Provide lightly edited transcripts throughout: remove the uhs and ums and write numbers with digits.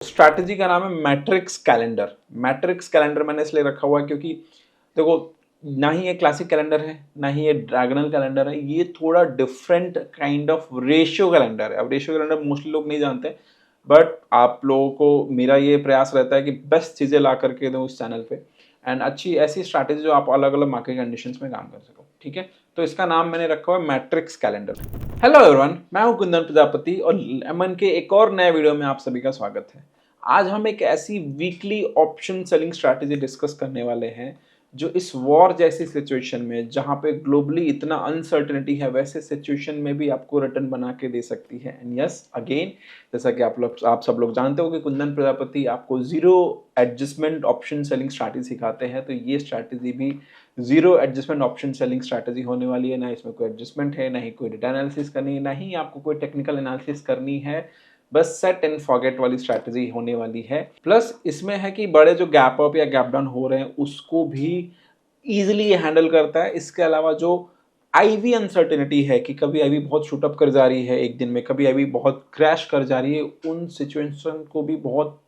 Strategy का नाम है मैट्रिक्स कैलेंडर। मैट्रिक्स कैलेंडर मैंने इसलिए रखा हुआ है क्योंकि देखो, ना ही ये क्लासिक कैलेंडर है, ना ही ये डायगोनल कैलेंडर है, ये थोड़ा different kind of ratio calendar है। अब रेशियो कैलेंडर मोस्टली लोग नहीं जानते, बट आप लोगों को मेरा ये प्रयास रहता है कि बेस्ट चीज़ें ला करके दूँ इस चैनल पे, एंड अच्छी ऐसी स्ट्रैटेजी जो आप अलग अलग मार्केट कंडीशंस में काम कर सको। ठीक है, तो इसका नाम मैंने रखा हुआ है मैट्रिक्स कैलेंडर। हेलो एवरीवन, मैं हूं कुंदन प्रजापति और लेमन के एक और नए वीडियो में आप सभी का स्वागत है। आज हम एक ऐसी weekly option selling strategy discuss करने वाले हैं जो इस वॉर जैसी सिचुएशन में, जहां पे ग्लोबली इतना अनसर्टेनिटी है, वैसे सिचुएशन में भी आपको रिटर्न बना के दे सकती है। एंड यस अगेन, जैसा कि आप सब लोग जानते हो कि कुंदन प्रजापति आपको zero adjustment option selling strategy सिखाते हैं, तो ये स्ट्रैटेजी भी zero adjustment option selling strategy होने वाली है। ना इसमें कोई एडजस्टमेंट है, ना ही कोई डेटा एनालिसिस करनी है, ना ही आपको कोई टेक्निकल एनालिसिस करनी है, बस सेट एंड फॉरगेट वाली स्ट्रैटेजी होने वाली है। प्लस इसमें है कि बड़े जो गैप अप या गैप डाउन हो रहे हैं उसको भी ईजिली हैंडल करता है। इसके अलावा जो आईवी अनसर्टेनिटी है कि कभी आईवी बहुत शूट अप कर जा रही है एक दिन में, कभी आईवी बहुत क्रैश कर जा रही है, उन सिचुएशन को भी बहुत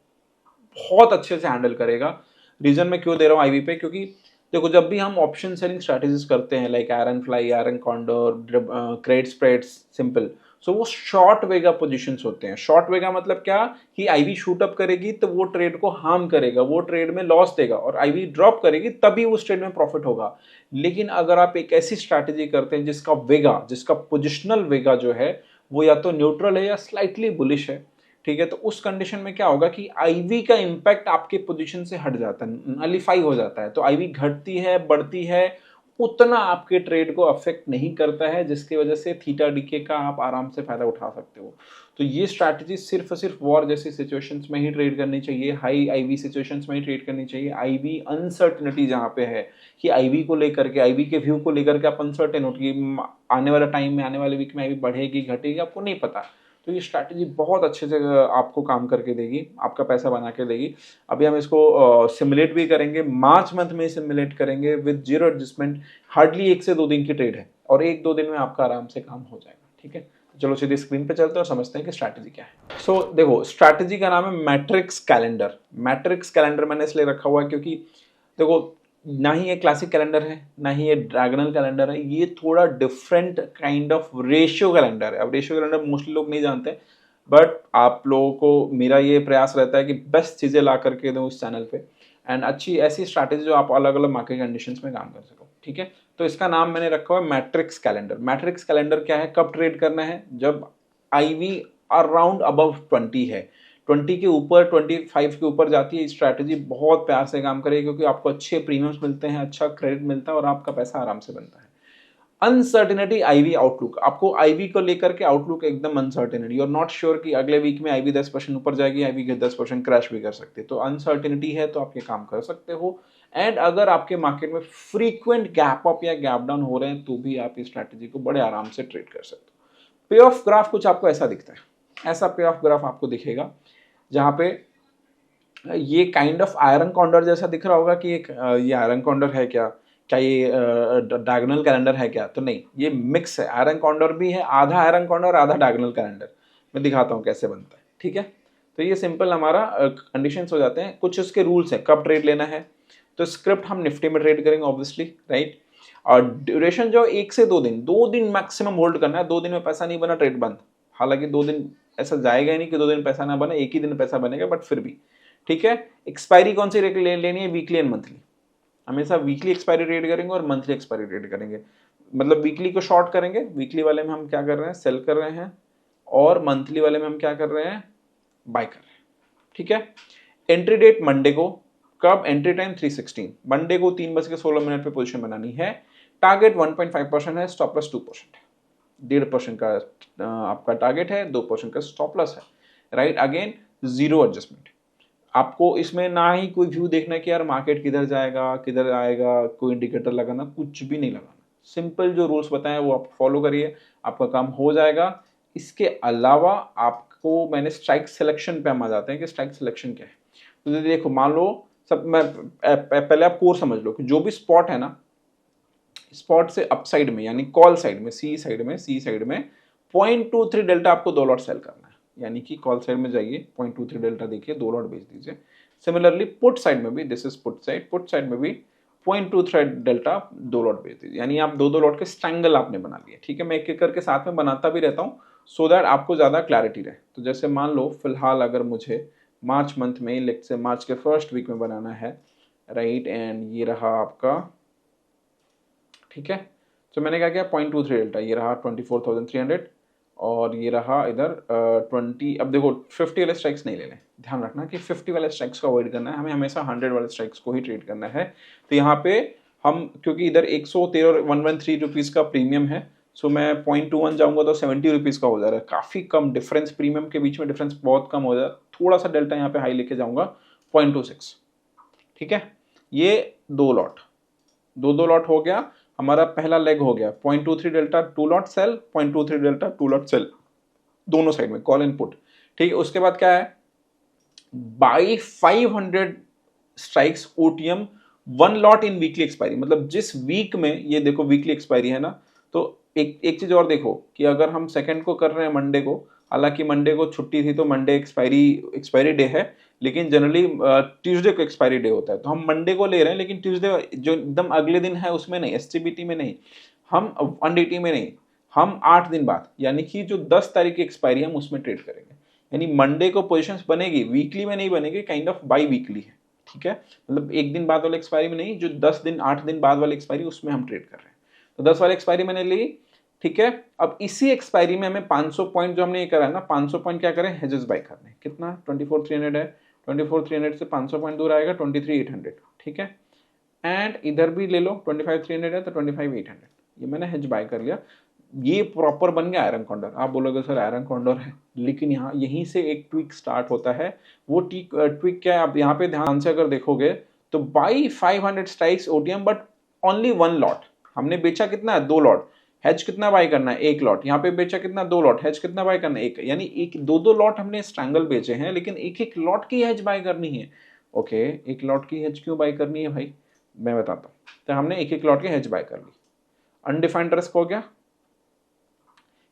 बहुत अच्छे से हैंडल करेगा। रीजन मैं क्यों दे रहा हूँ आईवी पे, क्योंकि देखो, जब भी हम ऑप्शन सेलिंग स्ट्रैटेजीज करते हैं like iron fly, iron condor, credit spreads, simple, so वो शॉर्ट वेगा पोजीशंस होते हैं। शॉर्ट वेगा मतलब क्या कि आईवी शूट अप करेगी तो वो ट्रेड को हार्म करेगा, वो ट्रेड में लॉस देगा, और आईवी ड्रॉप करेगी तभी उस ट्रेड में प्रॉफिट होगा। लेकिन अगर आप एक ऐसी स्ट्रैटेजी करते हैं जिसका वेगा, जिसका पोजिशनल वेगा जो है वो या तो न्यूट्रल है या स्लाइटली बुलिश है, ठीक है, तो उस कंडीशन में क्या होगा कि आईवी का इंपैक्ट आपके पोजीशन से हट जाता है, नलिफाई हो जाता है। तो आईवी घटती है, बढ़ती है, उतना आपके ट्रेड को अफेक्ट नहीं करता है, जिसकी वजह से थीटा डीके का आप आराम से फायदा उठा सकते हो। तो ये स्ट्रैटेजी सिर्फ और सिर्फ वॉर जैसी सिचुएशंस में ही ट्रेड करनी चाहिए, हाई आईवी सिचुएशंस में ही ट्रेड करनी चाहिए। आईवी अनसर्टेनिटी जहां पे है कि आईवी को लेकर के, आईवी के व्यू को लेकर के आप अनसर्टेन हो कि आने वाला टाइम में, आने वाले वीक में आईवी बढ़ेगी घटेगी, आपको नहीं पता, तो ये स्ट्रैटेजी बहुत अच्छे से आपको काम करके देगी, आपका पैसा बना के देगी। अभी हम इसको सिमुलेट भी करेंगे, मार्च मंथ में सिमुलेट करेंगे विद जीरो एडजस्टमेंट। हार्डली 1 से 2 दिन की ट्रेड है और 1-2 दिन में आपका आराम से काम हो जाएगा। ठीक है, चलो सीधे स्क्रीन पे चलते हैं और समझते हैं कि स्ट्रैटेजी क्या है। सो देखो, स्ट्रैटेजी का नाम है मैट्रिक्स कैलेंडर। मैट्रिक्स कैलेंडर मैंने इसलिए रखा हुआ है क्योंकि देखो, ना ही ये क्लासिक कैलेंडर है, ना ही ये डायगोनल कैलेंडर है, ये थोड़ा different kind of ratio calendar है। अब रेशियो कैलेंडर मोस्टली लोग नहीं जानते, बट आप लोगों को मेरा ये प्रयास रहता है कि बेस्ट चीज़ें ला करके दूँ इस चैनल पे, एंड अच्छी ऐसी स्ट्रैटेजी जो आप अलग अलग मार्केट कंडीशंस में काम कर सको। ठीक है, तो इसका नाम मैंने रखा हुआ है मैट्रिक्स कैलेंडर। मैट्रिक्स कैलेंडर क्या है, कब ट्रेड करना है, जब आईवी अराउंड अबव 20 है, 20 के ऊपर, 25 के ऊपर जाती है, स्ट्रैटेजी बहुत प्यार से काम करेगी क्योंकि आपको अच्छे प्रीमियम्स मिलते हैं, अच्छा क्रेडिट मिलता है और आपका पैसा आराम से बनता है। अनसर्टेनिटी आईवी आउटलुक, आपको आईवी को लेकर के आउटलुक एकदम अनसर्टेनिटी, और नॉट श्योर कि अगले वीक में आईवी 10% ऊपर जाएगी, आईवी 10% क्रैश भी कर सकती है। तो अनसर्टेनिटी है तो आप ये काम कर सकते हो। एंड अगर आपके मार्केट में फ्रीक्वेंट गैप अप या गैप डाउन हो रहे हैं तो भी आप इस स्ट्रैटेजी को बड़े आराम से ट्रेड कर सकते हो। पे ऑफ ग्राफ कुछ आपको ऐसा दिखता है, ऐसा पे ऑफ ग्राफ आपको दिखेगा जहां पे ये काइंड ऑफ आयरन कॉन्डर जैसा दिख रहा होगा कि एक ये आयरन कॉन्डर है क्या, क्या ये डायगोनल कैलेंडर है क्या, तो नहीं, ये मिक्स है, आयरन कॉन्डर भी है, आधा आयरन कॉन्डर आधा डायगोनल कैलेंडर। मैं दिखाता हूँ कैसे बनता है। ठीक है, तो ये सिंपल हमारा कंडीशंस हो जाते हैं। कुछ इसके रूल्स हैं कब ट्रेड लेना है। तो स्क्रिप्ट हम निफ्टी में ट्रेड करेंगे ऑब्वियसली, राइट। और ड्यूरेशन जो 1 से 2 दिन, 2 दिन मैक्सिमम होल्ड करना है। 2 दिन में पैसा नहीं बना, ट्रेड बंद। हालांकि 2 दिन ऐसा जाएगा ही नहीं कि 2 दिन पैसा ना बने, एक ही दिन पैसा बनेगा, बट फिर भी ठीक है। एक्सपायरी कौन सी लेनी है, वीकली एंड मंथली। हमेशा वीकली एक्सपायरी ट्रेड करेंगे और मंथली एक्सपायरी ट्रेड करेंगे। मतलब वीकली को शॉर्ट करेंगे, वीकली वाले में हम क्या कर रहे हैं, सेल कर रहे हैं, और मंथली वाले में हम क्या कर रहे हैं, बाय कर रहे हैं। ठीक है, एंट्री डेट मंडे को, कब, एंट्री टाइम 3:16 मंडे को 3:16 पे पोजीशन बनानी है। टारगेट 1.5% है, स्टॉप लॉस 2% है। 1.5% का आपका टारगेट है, 2% का स्टॉप लॉस है, राइट। Again zero adjustment. आपको इसमें ना ही कोई व्यू देखना है कि यार मार्केट किधर जाएगा किधर आएगा, कोई इंडिकेटर लगाना, कुछ भी नहीं लगाना। सिंपल जो रूल्स बताए वो आप फॉलो करिए, आपका काम हो जाएगा। इसके अलावा आपको, मैंने स्ट्राइक सिलेक्शन पे हम आ जाते हैं कि स्ट्राइक सिलेक्शन क्या है। तो देखो, मान लो सब, मैं पहले आप कोर समझ लो कि जो भी स्पॉट है ना, स्पॉट से अपसाइड में यानी कॉल साइड में, सी साइड में 0.23 डेल्टा आपको 2 लॉट सेल करना है। यानी कि कॉल साइड में जाइए, 0.23 डेल्टा देखिए, 2 लॉट बेच दीजिए। सिमिलरली पुट साइड में भी, दिस इज पुट साइड में भी 0.23 डेल्टा 2 लॉट बेच दीजिए, यानी आप 2 लॉट के स्ट्रैंगल आपने बना लिए। ठीक है, मैं एक एक करके साथ में बनाता भी रहता हूँ सो दैट आपको ज़्यादा क्लैरिटी रहे। तो जैसे मान लो फिलहाल अगर मुझे मार्च मंथ में, लेट्स से मार्च के फर्स्ट वीक में बनाना है, राइट, एंड ये रहा आपका, ठीक है, तो मैंने क्या किया, 0.23 डेल्टा, ये रहा 24,300, और ये रहा इधर 20। अब देखो 50 वाले स्ट्राइक्स नहीं लेने, ध्यान रखना कि 50 वाले स्ट्राइक्स को अवॉइड करना है, हमें हमेशा 100 वाले स्ट्राइक्स को ही ट्रेड करना है। तो यहाँ पे हम, क्योंकि इधर 113 और 113 रुपीज़ का प्रीमियम है, सो मैं 0.21 जाऊँगा तो 70 रुपीज़ का हो जा रहा है, काफ़ी कम डिफरेंस, प्रीमियम के बीच में डिफरेंस बहुत कम हो जा रहा है। थोड़ा सा डेल्टा यहाँ पे हाई लेके जाऊँगा 0.26, ठीक है। ये 2 लॉट हो गया, हमारा पहला लेग हो गया 0.23 delta 2 lot sell, 0.23 delta 2 lot sell, दोनों साइड में कॉल एंड पुट। ठीक है, उसके बाद क्या है, buy 500 strikes OTM 1 lot in weekly expiry, मतलब जिस वीक में, ये देखो वीकली एक्सपायरी है ना, तो एक चीज और देखो कि अगर हम सेकंड को कर रहे हैं मंडे को, हालांकि मंडे को छुट्टी थी तो मंडे एक्सपायरी डे है, लेकिन जनरली ट्यूसडे को एक्सपायरी डे होता है, तो हम मंडे को ले रहे हैं, लेकिन ट्यूसडे जो एकदम अगले दिन है उसमें नहीं, एसटीबीटी में नहीं, हम 180 में नहीं, हम 8 दिन बाद, यानी कि जो 10 तारीख की एक्सपायरी हम उसमें ट्रेड करेंगे। यानी मंडे को पोजीशंस बनेगी, वीकली में नहीं बनेगी, काइंड ऑफ बाई वीकली है, ठीक है, मतलब एक दिन बाद वाले एक्सपायरी में नहीं, जो 10 दिन 8 दिन बाद वाली एक्सपायरी उसमें हम ट्रेड कर रहे हैं। तो 10 वाली एक्सपायरी मैंने ली, ठीक है। अब इसी एक्सपायरी में हमें 500 पॉइंट जो हमने ये करा है ना, 500 पॉइंट क्या करें, हेजेस बाय करने, कितना 24,300 है, 24,300 से 500 पॉइंट दूर आएगा 23,800, ठीक है। एंड इधर भी ले लो 25,300 है तो 25,800, ये मैंने हेज बाय कर लिया। ये प्रॉपर बन गया आयरन कॉन्डर। आप बोलोगे सर आयरन कॉन्डर है, लेकिन यहाँ यहीं से एक ट्विक स्टार्ट होता है। वो ट्विक क्या है, आप यहाँ पे ध्यान से अगर देखोगे तो by 500 strikes OTM but only 1 lot, हमने बेचा कितना है, 2 लॉट, हेज कितना बाय करना है, 1 लॉट, यहाँ पे बेचा कितना, 2 लॉट, हेज कितना बाय करना है, 1, यानी एक 2 लॉट हमने स्ट्रैंगल बेचे हैं, लेकिन एक लॉट की हेज बाय करनी है। ओके, एक लॉट की हेज क्यों बाय करनी है भाई, मैं बताता हूँ। तो हमने एक लॉट की हेज बाय कर ली, अनडिफाइंड रिस्क हो गया,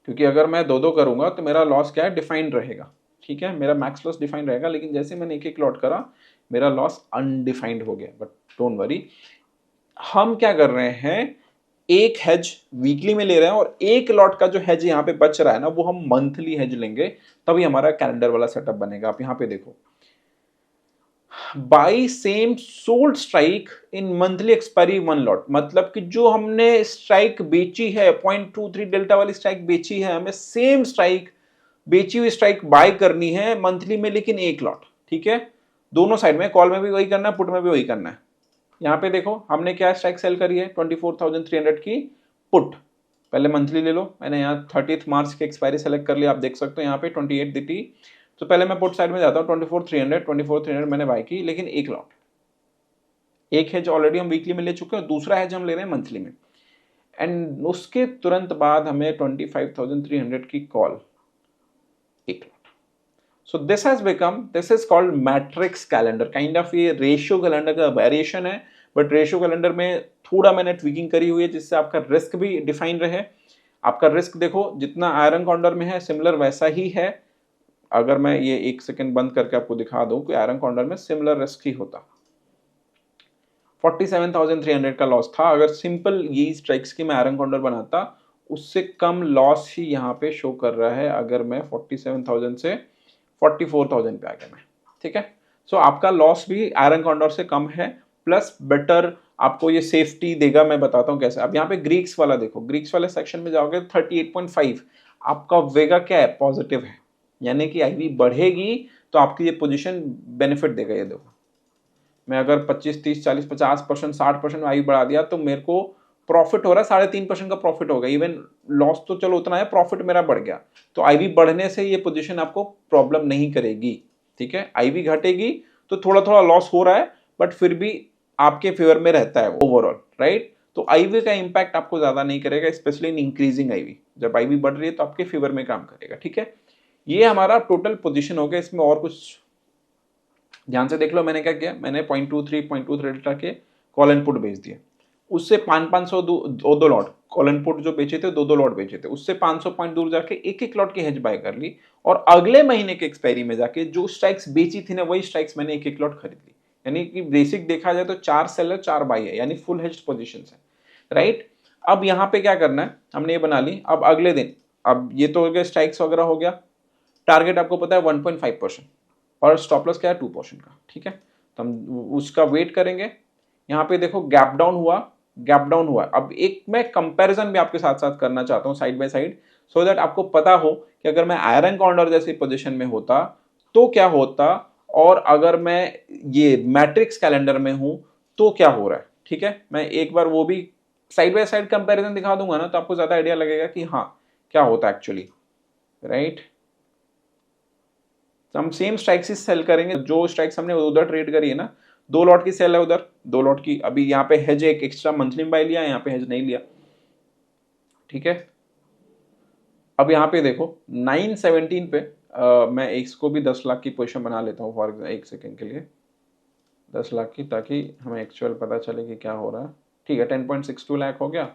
क्योंकि अगर मैं 2 करूंगा तो मेरा लॉस क्या है, डिफाइंड रहेगा, ठीक है, मेरा मैक्स लॉस डिफाइंड रहेगा, लेकिन जैसे मैंने एक लॉट करा मेरा लॉस अनडिफाइंड हो गया। बट डोंट वरी, हम क्या कर रहे हैं, एक हेज वीकली में ले रहे हैं, और एक लॉट का जो हेज यहाँ पे बच रहा है ना, वो हम मंथली हेज लेंगे, तभी हमारा कैलेंडर वाला सेटअप बनेगा। आप यहाँ पे देखो, by same sold strike in monthly expiry 1 lot, मतलब कि जो हमने स्ट्राइक बेची है 0.23 डेल्टा वाली स्ट्राइक बेची है, हमें सेम स्ट्राइक, बेची हुई स्ट्राइक बाय करनी है मंथली में, लेकिन 1 लॉट, ठीक है। दोनों साइड में, कॉल में भी वही करना है, पुट में भी वही करना है। यहाँ पे देखो हमने क्या स्ट्राइक सेल करी है, 24,300 की पुट, पहले मंथली ले लो, मैंने यहाँ 30 मार्च की एक्सपायरी सेलेक्ट कर लिया, आप देख सकते हो यहाँ पे 28 दी थी, तो पहले मैं पुट साइड में जाता हूँ, 24,300 मैंने बाय की, लेकिन 1 लॉट, एक हेज ऑलरेडी हम वीकली में ले चुके हैं, दूसरा हेज हम ले रहे हैं मंथली में, एंड उसके तुरंत बाद हमें 25,300 की call, 1 lot. So this is called matrix calendar, kind of ये रेशियो कैलेंडर का वेरिएशन है, बट रेशियो कैलेंडर में थोड़ा मैंने ट्विकिंग करी हुई है, जिससे आपका रिस्क भी डिफाइन रहे। आपका रिस्क देखो जितना आयरन कॉन्डर में है सिमिलर वैसा ही है। अगर मैं ये 1 सेकंड बंद करके आपको दिखा दूं कि आयरन कॉन्डर में सिमिलर रिस्क ही होता, 47,300 का लॉस था, अगर सिंपल ये स्ट्राइक्स की मैं आयरन कॉन्डर बनाता, उससे कम लॉस ही यहाँ पे शो कर रहा है, अगर मैं 47,000 से 44,000 पे आ गया मैं, ठीक है। सो आपका लॉस भी आयरन कॉन्डर से कम है, प्लस बेटर आपको ये सेफ्टी देगा। मैं बताता हूँ कैसे। अब यहाँ पे ग्रीक्स वाला देखो, ग्रीक्स वाले सेक्शन में जाओगे 38.5, आपका वेगा क्या है, पॉजिटिव है, यानी कि आईवी बढ़ेगी तो आपकी ये पोजीशन बेनिफिट देगा। ये देखो, मैं अगर 25, 30, 40, 50%, 60% आयु बढ़ा दिया तो मेरे को प्रॉफिट हो रहा है 3.5% का प्रॉफिट होगा। इवन लॉस तो चलो उतना है, प्रॉफिट मेरा बढ़ गया, तो आईवी बढ़ने से ये पोजीशन आपको प्रॉब्लम नहीं करेगी, ठीक है। आईवी घटेगी तो थोड़ा थोड़ा लॉस हो रहा है, बट फिर भी आपके फेवर में रहता है ओवरऑल, राइट। तो आईवी का इंपैक्ट आपको ज्यादा नहीं करेगा, स्पेशली इन इंक्रीजिंग आईवी। जब आईवी बढ़ रही है तो आपके फेवर में काम करेगा, ठीक है। ये हमारा टोटल पोजीशन हो गया। इसमें और कुछ ध्यान से देख लो, मैंने क्या किया, मैंने 0.23 डेल्टा के कॉल एंड पुट बेच दिए। उससे 500 दो लॉट कॉलन पुट जो बेचे थे, दो लॉट बेचे थे, उससे 500 पॉइंट दूर जाके एक लॉट की हेज बाय कर ली, और अगले महीने के एक्सपायरी में जाके जो स्ट्राइक्स बेची थी ना, वही स्ट्राइक्स मैंने एक लॉट खरीद ली। यानी कि बेसिक देखा जाए तो 4 सेल है, 4 बाई है, यानी फुल हेज्ड पोजीशंस है, राइट। अब यहाँ पे क्या करना है, हमने ये बना ली। अब अगले दिन, अब ये तो हो गया स्ट्राइक्स वगैरह हो गया, टारगेट आपको पता है 1.5% और स्टॉप लॉस क्या है 2% का, ठीक है। तो हम उसका वेट करेंगे। यहाँ पे देखो गैप डाउन हुआ, गैप डाउन हुआ। अब एक मैं कंपैरिजन भी आपके साथ साथ करना चाहता हूँ side by side, so that आपको पता हो कि अगर मैं आयरन कॉन्डोर जैसी पोजीशन में होता तो क्या होता, और अगर मैं ये मैट्रिक्स कैलेंडर में हूं तो क्या हो रहा है, ठीक है। मैं एक बार वो भी साइड बाय साइड कंपैरिजन दिखा दूंगा ना, तो आपको ज्यादा आइडिया लगेगा कि हाँ क्या होता है एक्चुअली, राइट। तो हम सेम स्ट्राइक्स ही सेल करेंगे, जो स्ट्राइक्स हमने उधर ट्रेड करी है ना, 2 लॉट की सेल है उधर, 2 लॉट की। अभी यहाँ पे हेज एक एक्स्ट्रा मंथली में बाय लिया, यहाँ पे हेज नहीं लिया, ठीक है। अब यहाँ पे देखो 917 पे मैं इसको भी 10 लाख की पोजीशन बना लेता हूँ फॉर एक सेकेंड के लिए, 10 लाख की, ताकि हमें एक्चुअल पता चले कि क्या हो रहा है, ठीक है। 10.62 लाख हो गया,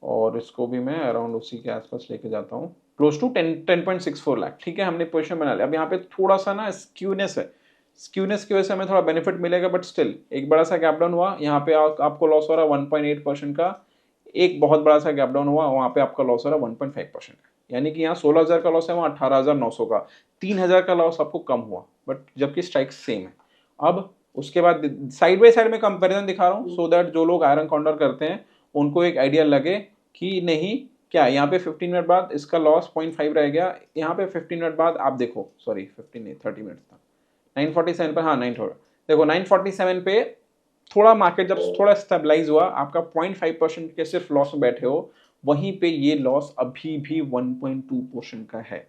और इसको भी मैं अराउंड उसी के आसपास लेके जाता हूँ, क्लोज टू 10.64 लाख, ठीक है। हमने पोजीशन बना लिया। अब यहाँ पे थोड़ा सा ना स्क्यूनेस है, स्क्यूनेस की वजह से हमें थोड़ा बेनिफिट मिलेगा, बट स्टिल एक बड़ा सा गैप डाउन हुआ, यहाँ पे आपको लॉस हो रहा है 1.8% का। एक बहुत बड़ा सा गैप डाउन हुआ, वहाँ पे आपका लॉस हो रहा है 1.5%, यानी कि यहाँ 16,000 का लॉस है, वहाँ 18,900 का, 3,000 का लॉस आपको कम हुआ, बट जबकि स्ट्राइक सेम है। अब उसके बाद साइड बाय साइड में कंपैरिजन दिखा रहा हूँ, सो दैट जो लोग आयरन कॉन्डर करते हैं उनको एक आइडिया लगे कि नहीं क्या। यहाँ पे 15 मिनट बाद इसका लॉस 0.5 रह गया, यहाँ पे 15 मिनट बाद आप देखो, सॉरी 15 नहीं 30 मिनट था, 947 पर, हाँ 9 थोड़ा देखो 947 पे थोड़ा मार्केट जब थोड़ा स्टेबलाइज हुआ, आपका 0.5% के सिर्फ लॉस में बैठे हो, वहीं पे ये लॉस अभी भी 1.2% का है।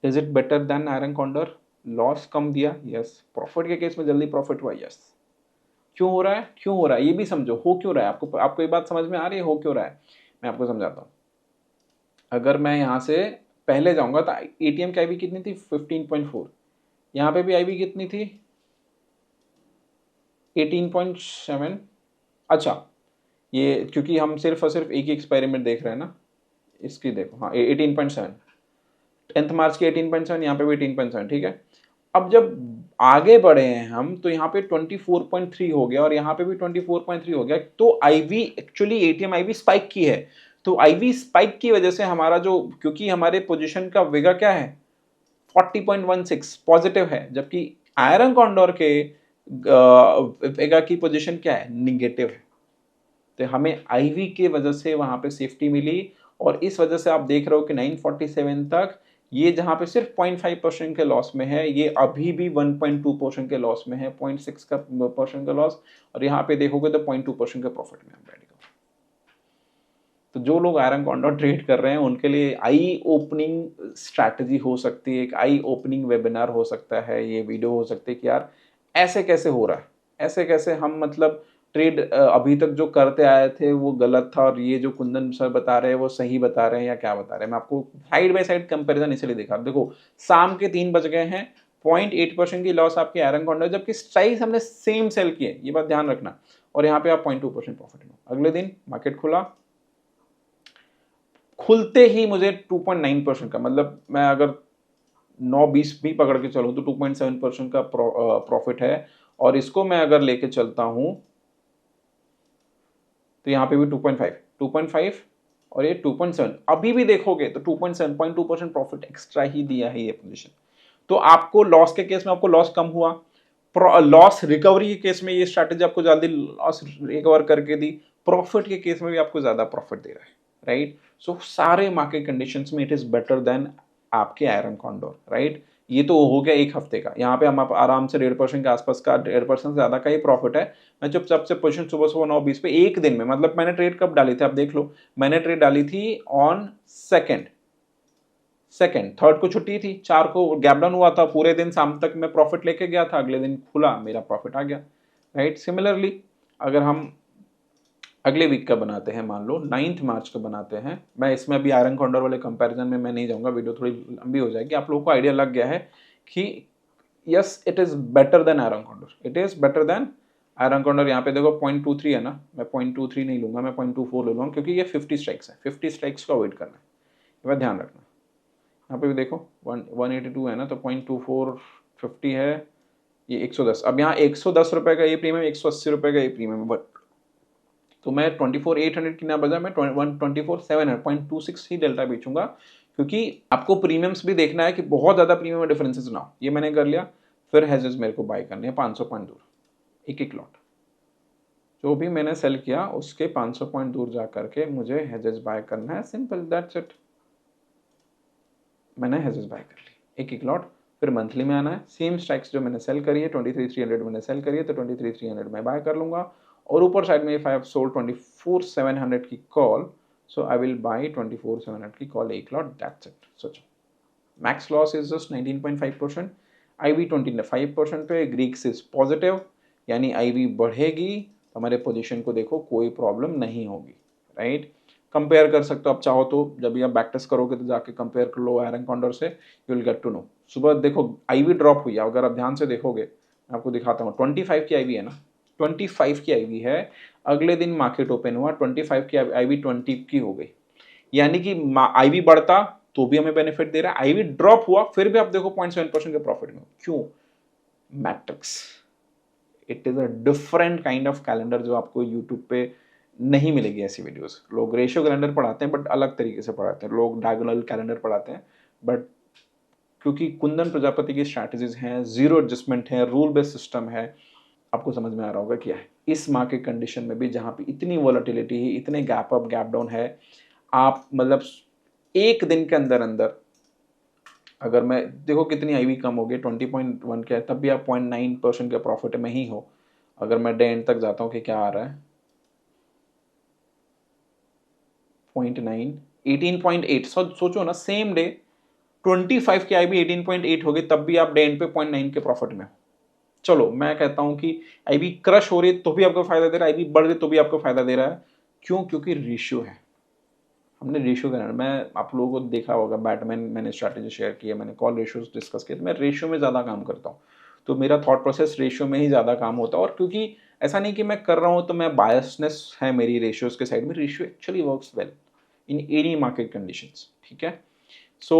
Is it better than iron condor? Loss कम दिया, यस। प्रॉफिट के केस में जल्दी प्रॉफिट हुआ, यस। क्यों हो रहा है, क्यों हो रहा है ये भी समझो, हो क्यों रहा है, आपको ये बात समझ में आ रही है हो क्यों रहा है। मैं आपको समझाता हूँ। अगर मैं यहाँ से पहले जाऊंगा तो एटीएम की आईवी कितनी थी 15.4, यहाँ पे भी आईवी कितनी थी 18.7। अच्छा, ये क्योंकि हम सिर्फ और सिर्फ एक ही एक्सपेरिमेंट देख रहे हैं ना, इसकी देखो, हाँ 18.7, 10 मार्च की 18.7, यहाँ पे भी 18.7, ठीक है। अब जब आगे बढ़े हैं हम तो यहाँ पे 24.3 हो गया, और यहाँ पे भी 24.3 हो गया, तो IV actually ATM IV spike की है। तो आईवी स्पाइक की वजह से हमारा जो, क्योंकि हमारे पोजीशन का वेगा क्या है 40.16 पॉजिटिव है, जबकि आयरन कॉन्डोर के वेगा की पोजीशन क्या है निगेटिव है। तो हमें आईवी की वजह से वहां पे सेफ्टी मिली, और इस वजह से आप देख रहे हो कि 947 तक ये जहां पे सिर्फ 0.5% के लॉस में है, ये अभी भी 1.2% के लॉस में है, 0.6 का परसेंट का लॉस, और यहाँ पे देखोगे तो 0.2% के प्रॉफिट में हम बैठ गए। तो जो लोग आयरन कॉन्डोर ट्रेड कर रहे हैं उनके लिए आई ओपनिंग स्ट्रैटेजी हो सकती है, एक आई ओपनिंग वेबिनार हो सकता है, ये वीडियो हो सकती है कि यार ऐसे कैसे हो रहा है, ऐसे कैसे हम मतलब ट्रेड अभी तक जो करते आए थे वो गलत था, और ये जो कुंदन सर बता रहे हैं वो सही बता रहे हैं या क्या बता रहे हैं। मैं आपको साइड बाय साइड कंपैरिजन इसलिए दिखा रहा हूं। देखो शाम के 3 बज गए हैं, 0.8% की लॉस आपके आयरन कॉन्डोर, जबकि स्ट्राइक्स हमने सेम सेल किए, ये बात ध्यान रखना, और यहाँ पे आप 0.2% प्रॉफिट में। अगले दिन मार्केट खुला, खुलते ही मुझे 2.9% का, मतलब मैं अगर 9-20 भी पकड़ के चलूं तो 2.7% का प्रॉफिट है, और इसको मैं अगर लेके चलता हूं तो यहाँ पे भी 2.5 और ये 2.7, अभी भी देखोगे तो 2.7 प्रॉफिट एक्स्ट्रा ही दिया है ये पोजीशन। तो आपको लॉस के केस में आपको लॉस कम हुआ, लॉस रिकवरी के केस में ये स्ट्रैटेजी आपको जल्दी लॉस रिकवर करके दी, प्रॉफिट के केस में भी आपको ज्यादा प्रॉफिट दे रहा है, राइट। सो सारे मार्केट कंडीशंस में इट इज बेटर देन आपके आयरन कॉन्डोर, राइट। ये तो हो गया एक हफ्ते का, यहाँ पे हम आप आराम से 1.5% के आसपास का, 1.5% से ज्यादा का ही प्रॉफिट है। मैं चुपचाप से पोजीशन सुबह सुबह 9:20 पे एक दिन में, मतलब मैंने ट्रेड कब डाली थी आप देख लो, मैंने ट्रेड डाली थी ऑन सेकेंड, थर्ड को छुट्टी थी, 4 को गैप डाउन हुआ था, पूरे दिन शाम तक मैं प्रॉफिट लेके गया था, अगले दिन खुला मेरा प्रॉफिट आ गया, राइट। सिमिलरली अगर हम अगले वीक का बनाते हैं, मान लो 9 मार्च का बनाते हैं, मैं इसमें अभी आयरन कॉन्डोर वाले कंपैरिजन में मैं नहीं जाऊंगा, वीडियो थोड़ी लंबी हो जाएगी, आप लोगों को आइडिया लग गया है कि yes it is better than iron condor, it is better than iron corner यहाँ पे देखो 0.23 है ना, मैं 0.23 नहीं लूंगा, मैं 0.24 ले लूँगा क्योंकि ये 50 स्ट्राइक्स है, 50 स्ट्राइक्स को अवॉइड करना है, ये बात ध्यान रखना। यहाँ पे भी देखो 182 है ना, तो 0.24 50 है, ये 110। अब यहाँ 110 रुपये का ये प्रीमियम, 180 रुपये का ये प्रीमियम है, बट तो मैं 24,800 की ना बजाय मैं 24,700 0.26 ही डेल्टा बेचूंगा, क्योंकि आपको प्रीमियम्स भी देखना है कि बहुत ज़्यादा प्रीमियम में डिफरेंसेस ना हो। ये मैंने कर लिया, फिर हेजेस मेरे को बाय करने हैं 500 पॉइंट दूर, एक एक लॉट जो भी मैंने सेल किया उसके 500 पॉइंट दूर जा करके मुझे हेजेस बाय करना है, सिंपल दैट्स इट। मैंने हेजेस बाय कर ली एक एक लॉट, फिर मंथली में आना है, सेम स्ट्राइक्स जो मैंने सेल करी है 23,300 मैंने सेल करी है, तो 23,300 मैं बाय कर लूंगा। और ऊपर साइड में इफ आई हैव सोल्ड 24,700 की call, so I will buy 24,700 की कॉल एक लॉट, दैट्स इट। सोचो max loss is just 19.5%, IV 25% पे, ग्रीक्स इज पॉजिटिव, यानी IV बढ़ेगी तो हमारे पोजीशन को देखो कोई प्रॉब्लम नहीं होगी, राइट। कंपेयर कर सकते हो आप चाहो तो, जब भी आप बैक टेस्ट करोगे तो जाके कंपेयर कर लो आयरन कॉन्डर से, you will get to know. सुबह देखो IV ड्रॉप हुई है, अगर आप ध्यान से देखोगे मैं आपको दिखाता हूँ, 25 की IV है ना, 25 की IV है, अगले दिन मार्केट ओपन हुआ 25 की IV 20 की हो गई, यानी कि IV बढ़ता तो भी हमें बेनिफिट दे रहा है, IV ड्रॉप हुआ फिर भी आप देखो 0.7% के प्रॉफिट में। क्यों? Matrix, it is a different kind of calendar जो आपको यूट्यूब पे नहीं मिलेगी ऐसी वीडियोस। लोग रेशियो कैलेंडर पढ़ाते हैं बट अलग तरीके से पढ़ाते हैं, लोग डायगोनल कैलेंडर पढ़ाते हैं, बट क्योंकि कुंदन प्रजापति की स्ट्रैटेजीज हैं, जीरो एडजस्टमेंट है, रूल बेस्ड सिस्टम है, आपको समझ में आ रहा होगा क्या है। इस मार्केट कंडीशन में भी जहां पे इतनी वॉलेटिलिटी है, इतने गैप अप गैप डाउन है, आप मतलब एक दिन के अंदर अंदर, अगर मैं देखो कितनी IV कम हो गई 20.1 के, तब भी आप 0.9% के प्रॉफिट में ही हो। अगर मैं डे एंड तक जाता हूँ कि क्या आ रहा है 0.9, 18.8, सोचो ना, सेम डे 25 की IV 18.8 हो गई, तब भी आप डे एंड पे 0.9 के प्रॉफिट में हो। चलो मैं कहता हूँ कि IV क्रश हो रही है तो भी आपको फायदा दे रहा है, IV बढ़ रही तो भी आपको फायदा दे रहा है। क्यों? क्योंकि रेशियो है, हमने रेशियो का, मैं आप लोगों को देखा होगा बैटमैन, मैंने स्ट्रैटेजी शेयर की है, मैंने कॉल रेशियोज डिस्कस किए, तो मैं रेशियो में ज़्यादा काम करता हूँ, तो मेरा थॉट प्रोसेस रेशियो में ही ज़्यादा काम होता है। और क्योंकि ऐसा नहीं कि मैं कर रहा हूँ तो मैं बायसनेस है मेरी रेशियोज के साइड में, ratio actually works well in any market conditions, ठीक है। सो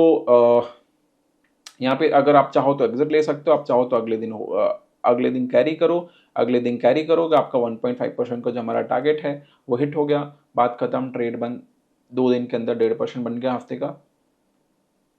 यहाँ पे अगर आप चाहो तो एग्जिट ले सकते हो, आप चाहो तो अगले दिन कैरी करो, अगले दिन कैरी करोगे, आपका 1.5% का जो हमारा टारगेट है वो हिट हो गया, बात खत्म, ट्रेड बंद, 2 दिन के अंदर 1.5% बन गया हफ्ते का,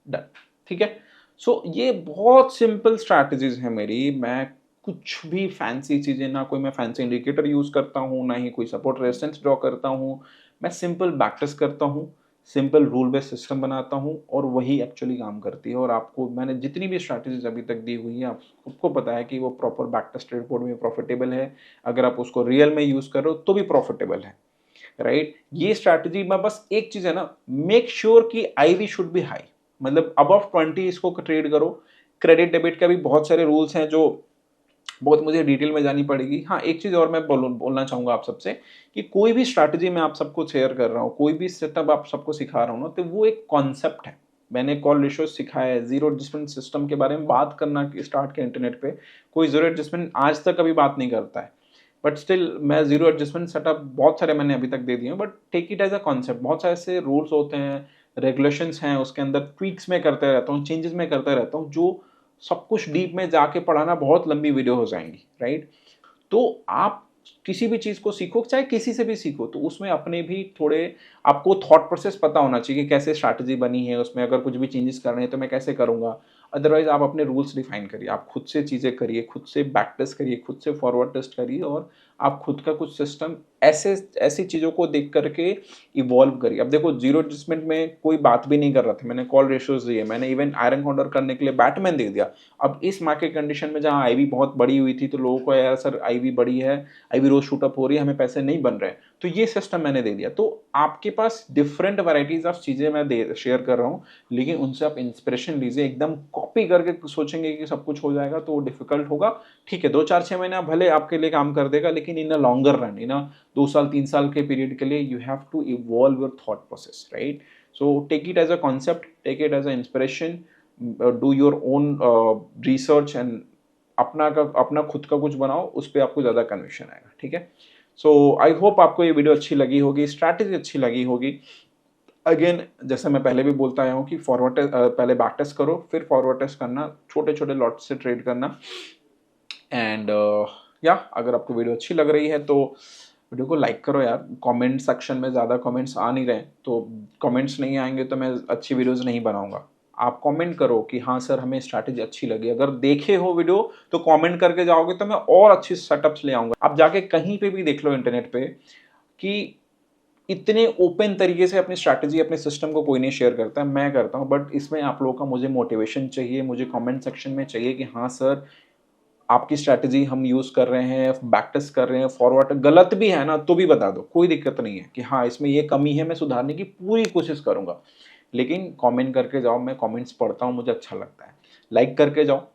डन, ठीक है। सो ये बहुत सिंपल स्ट्रैटेजीज है मेरी, मैं कुछ भी फैंसी चीजें, ना कोई मैं फैंसी इंडिकेटर यूज करता हूँ, ना ही कोई सपोर्ट रेजिस्टेंस ड्रॉ करता हूँ, मैं सिंपल बैक टेस्ट करता हूँ, सिंपल रूल बेस्ड सिस्टम बनाता हूँ, और वही एक्चुअली काम करती है। और आपको मैंने जितनी भी स्ट्रैटेजीज अभी तक दी हुई है, आप सबको पता है कि वो प्रॉपर बैक टेस्ट रिपोर्ट में प्रॉफिटेबल है, अगर आप उसको रियल में यूज कर रहे हो तो भी प्रॉफिटेबल है, राइट। ये स्ट्रैटेजी में बस एक चीज है ना, मेक श्योर कि IV शुड बी हाई, मतलब अबव 20 इसको ट्रेड करो। क्रेडिट डेबिट का भी बहुत सारे रूल्स हैं जो बहुत मुझे डिटेल में जानी पड़ेगी। हाँ, एक चीज और मैं बोलना चाहूंगा आप सबसे, कि कोई भी स्ट्रैटेजी मैं आप सबको शेयर कर रहा हूँ, कोई भी सेटअप आप सबको सिखा रहा हूँ ना, तो वो एक कॉन्सेप्ट है। मैंने कॉल रेशियो सिखाया है, जीरो एडजस्टमेंट सिस्टम के बारे में बात करना स्टार्ट किया इंटरनेट पे, कोई जीरो एडजस्टमेंट आज तक कभी बात नहीं करता है, बट स्टिल मैं जीरो एडजस्टमेंट सेटअप बहुत सारे मैंने अभी तक दे दिए हैं, but take it as a concept. बहुत सारे ऐसे रूल्स होते हैं, रेगुलेशंस हैं, उसके अंदर ट्वीक्स में करते रहता हूँ, चेंजेस में करते रहता हूँ, जो सब कुछ डीप में जाके पढ़ाना बहुत लंबी वीडियो हो जाएंगी, राइट। तो आप किसी भी चीज को सीखो, चाहे किसी से भी सीखो, तो उसमें अपने भी थोड़े आपको थॉट प्रोसेस पता होना चाहिए कि कैसे स्ट्रैटेजी बनी है, उसमें अगर कुछ भी चेंजेस करने हैं तो मैं कैसे करूंगा। अदरवाइज आप अपने रूल्स डिफाइन करिए, आप खुद से चीजें करिए, खुद से बैक टेस्ट करिए, खुद से फॉरवर्ड टेस्ट करिए, और आप खुद का कुछ सिस्टम ऐसे ऐसी चीजों को देख करके इवॉल्व करिए। अब देखो जीरो एडजस्टमेंट में कोई बात भी नहीं कर रहा था, मैंने कॉल रेशियोज दिए, मैंने इवन आयरन काउंटर करने के लिए बैटमैन दे दिया। अब इस मार्केट कंडीशन में जहां IV बहुत बड़ी हुई थी, तो लोगों को यार सर IV बड़ी है, IV रोज शूट अप हो रही है, हमें पैसे नहीं बन रहे हैं, तो ये सिस्टम मैंने दे दिया। तो आपके पास डिफरेंट वैरायटीज ऑफ चीजें मैं शेयर कर रहा हूँ, लेकिन उनसे आप इंस्पिरेशन लीजिए, एकदम कॉपी करके सोचेंगे कि सब कुछ हो जाएगा तो डिफिकल्ट होगा। ठीक है, 2 4 6 महीना भले आपके लिए काम कर देगा, लेकिन इन अ लॉन्गर रन, इन 2 साल 3 साल के पीरियड के लिए you have to evolve your thought process, right. So take it as a concept, take it as a inspiration, do your own research and अपना खुद का कुछ बनाओ, उस पर आपको ज़्यादा कन्विक्शन आएगा, ठीक है। सो आई होप आपको ये वीडियो अच्छी लगी होगी, स्ट्रैटेजी अच्छी लगी होगी। अगेन जैसे मैं पहले भी बोलता आया हूँ कि फॉरवर्ड टेस्ट पहले बैक टेस्ट करो, फिर फॉरवर्ड टेस्ट करना, छोटे छोटे लॉट से ट्रेड करना। एंड या अगर आपको वीडियो अच्छी लग रही है तो वीडियो को लाइक करो यार। कमेंट सेक्शन में ज़्यादा कमेंट्स आ नहीं रहे, तो कमेंट्स नहीं आएंगे तो मैं अच्छी वीडियोस नहीं बनाऊंगा। आप कमेंट करो कि हाँ सर हमें स्ट्रैटेजी अच्छी लगी। अगर देखे हो वीडियो तो कमेंट करके जाओगे तो मैं और अच्छी सेटअप्स ले आऊँगा। आप जाके कहीं पे भी देख लो इंटरनेट पे कि इतने ओपन तरीके से अपनी स्ट्रैटेजी, अपने सिस्टम को कोई नहीं शेयर करता है, मैं करता हूँ। बट इसमें आप लोगों का मुझे मोटिवेशन चाहिए, मुझे कमेंट सेक्शन में चाहिए कि हाँ सर आपकी स्ट्रैटेजी हम यूज़ कर रहे हैं, बैक टेस्ट कर रहे हैं, फॉरवर्ड गलत भी है ना तो भी बता दो, कोई दिक्कत नहीं है कि हाँ इसमें ये कमी है, मैं सुधारने की पूरी कोशिश करूँगा। लेकिन कमेंट करके जाओ, मैं कमेंट्स पढ़ता हूँ, मुझे अच्छा लगता है। लाइक करके जाओ।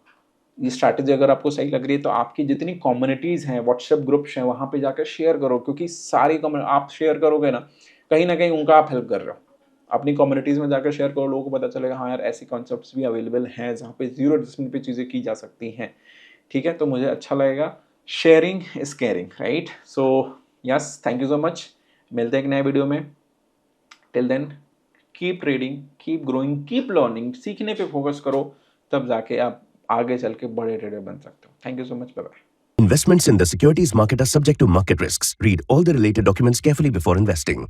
ये स्ट्रैटेजी अगर आपको सही लग रही है तो आपकी जितनी कम्युनिटीज़ हैं, व्हाट्सएप ग्रुप्स हैं, वहाँ पे जाकर शेयर करो, क्योंकि सारी आप शेयर करोगे ना कहीं उनका आप हेल्प कर रहे हो। अपनी कम्युनिटीज़ में जाकर शेयर करो, लोगों को पता चलेगा हाँ यार ऐसी कॉन्सेप्ट्स भी अवेलेबल हैं जहाँ पे जीरो इन्वेस्टमेंट पे चीज़ें की जा सकती हैं, ठीक है। तो मुझे अच्छा लगेगा। Sharing is caring, right. So yes, thank you so much. मिलते हैं एक नए वीडियो में। Till then keep trading, keep growing, keep learning. सीखने पे फोकस करो, तब जाके आप आगे चल के बड़े ट्रेडर बन सकते हो। Thank you so much, bye bye. Investments in the securities market are subject to market risks. Read all the related documents carefully before investing.